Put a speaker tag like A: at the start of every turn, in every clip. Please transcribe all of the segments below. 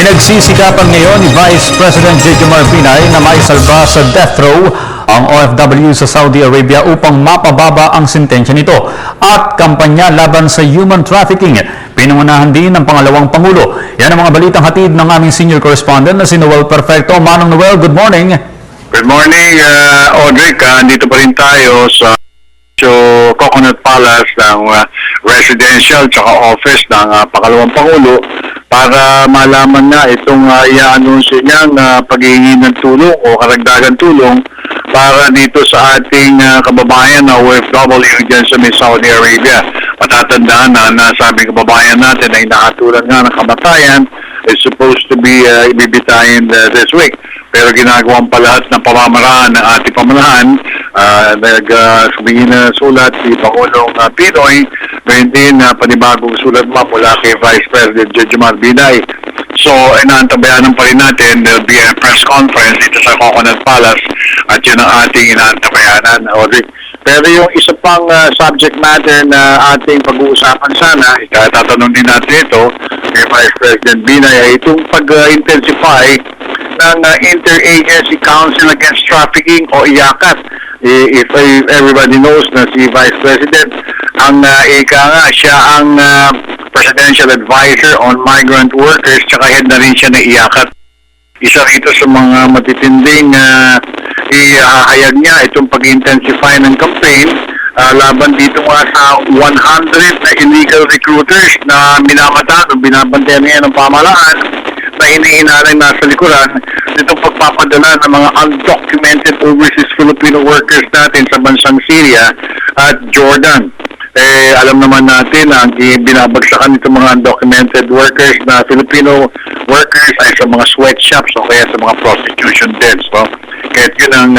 A: Pinagsisikapan ngayon ni Vice President Jejomar Binay na maisalba sa death row ang OFW sa Saudi Arabia upang mapababa ang sentensya nito at kampanya laban sa human trafficking. Pinangunahan din ng pangalawang Pangulo. Yan ang mga balitang hatid ng aming senior correspondent na si Noel Perfecto. Manong Noel, good morning.
B: Good morning, Audrey. Dito pa rin tayo sa Coconut Palace ng residential tsaka office ng pangalawang Pangulo para malaman na itong i-anunsyo niyang paghihingi ng tulong o karagdagan tulong para dito sa ating kababayan na OFW dyan sa Saudi Arabia. Matatandaan na nasabing kababayan natin na inahatulan nga ng kamatayan is supposed to be ibibitayin this week. Pero ginagawan pa lahat ng pamamaraan ng ating pamanahan. Humingi na sulat si Pangulong Pinoy, ngayon din panibagong sulat mula kay Vice President Jejomar Binay. So, inaantabayanan pa rin natin, there'll be a press conference dito sa Coconut Palace at yun ang ating inaantabayanan, Audrey. Pero yung isa pang subject matter na ating pag-uusapan sana, tatanong din natin ito kay Vice President Binay, ay itong pag-intensify ng Interagency Council Against Trafficking o IACAT. If everybody knows na si Vice President, ang siya ang Presidential Advisor on Migrant Workers, tsaka head na rin siya na IACAT. Isa rito sa mga matitinding ihahayag niya itong pag-intensify ng campaign laban dito nga sa 100 na illegal recruiters na minamata o binabantayan niya ng pamahalaan na inihinalay nasa likuran nitong pagpapadala ng mga undocumented overseas Filipino workers natin sa bansang Syria at Jordan. Alam naman natin na ang binabagsakan nitong mga undocumented workers na Filipino workers ay sa mga sweatshops o kaya sa mga prostitution dens. No? Kaya yun ang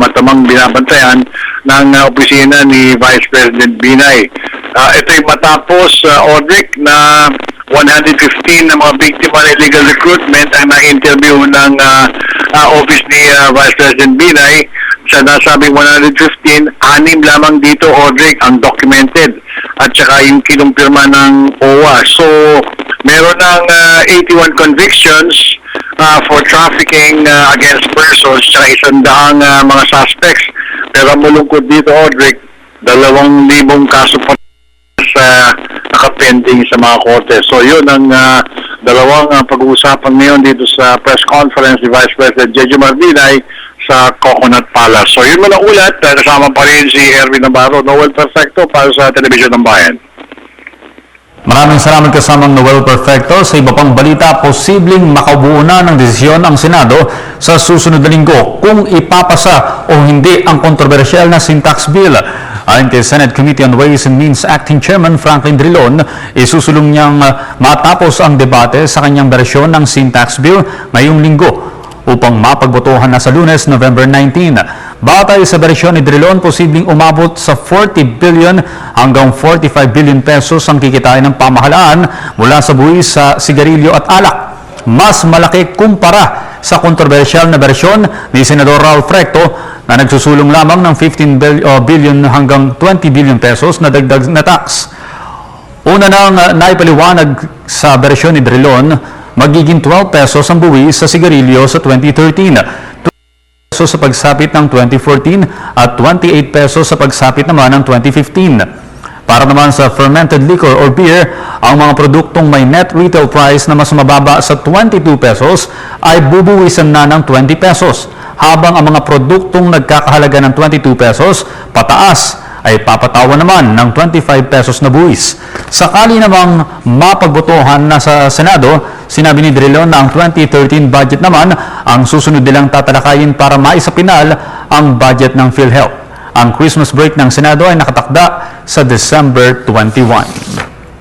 B: matamang binabantayan ng opisina ni Vice President Binay. Ito'y matapos, Audric, na 115 na mga biktima ng illegal recruitment ang na-interview ng office ni Vice President Binay. Sa nasabing 115, 6 lamang dito, Audrey, ang documented at saka yung kinumpirma ng OWA. So, meron ng 81 convictions for trafficking against persons at 100 mga suspects. Pero malungkot dito, Audrey, 2,000 kaso pa sa nakapending sa mga korte. So, yun ang dalawang pag-uusapan ngayon dito sa press conference ni Vice President Jejomar Binay sa Coconut Palace. So, yun muna ulat. Kasama pa rin si Erwin Navarro, Noel Perfecto para sa Telebisyon ng Bayan.
A: Maraming salamat kasamang Noel Perfecto. Sa iba pang balita, posibleng makabuo na ng desisyon ang Senado sa susunod na linggo kung ipapasa o hindi ang kontrobersyal na sin tax bill. Ayon kay Senate Committee on Ways and Means Acting Chairman Franklin Drilon, isusulong niyang matapos ang debate sa kanyang bersyon ng sin tax bill ngayong linggo upang mapagbotohan na sa Lunes, November 19. Batay sa bersyon ni Drilon, posibleng umabot sa 40 billion hanggang 45 billion pesos ang kikitain ng pamahalaan mula sa buwis sa sigarilyo at alak. Mas malaki kumpara sa kontrobersyal na bersyon ni Senador Ralph Recto na nagsusulong lamang ng 15 billion hanggang 20 billion pesos na dagdag na tax. Una nang naipaliwanag sa bersyon ni Drilon, magiging 12 pesos ang buwis sa sigarilyo sa 2013, 20 pesos sa pagsapit ng 2014 at 28 pesos sa pagsapit naman ng 2015. Para naman sa fermented liquor or beer, ang mga produktong may net retail price na mas mababa sa 22 pesos ay bubuwisan na ng 20 pesos, habang ang mga produktong nagkakahalaga ng 22 pesos pataas ay papatawan naman ng 25 pesos na buwis. Sakali namang mapagbotohan na sa Senado, sinabi ni Drilon na ang 2013 budget naman ang susunod nilang tatalakayin para maisapinal ang budget ng PhilHealth. Ang Christmas break ng Senado ay nakatakda sa December 21.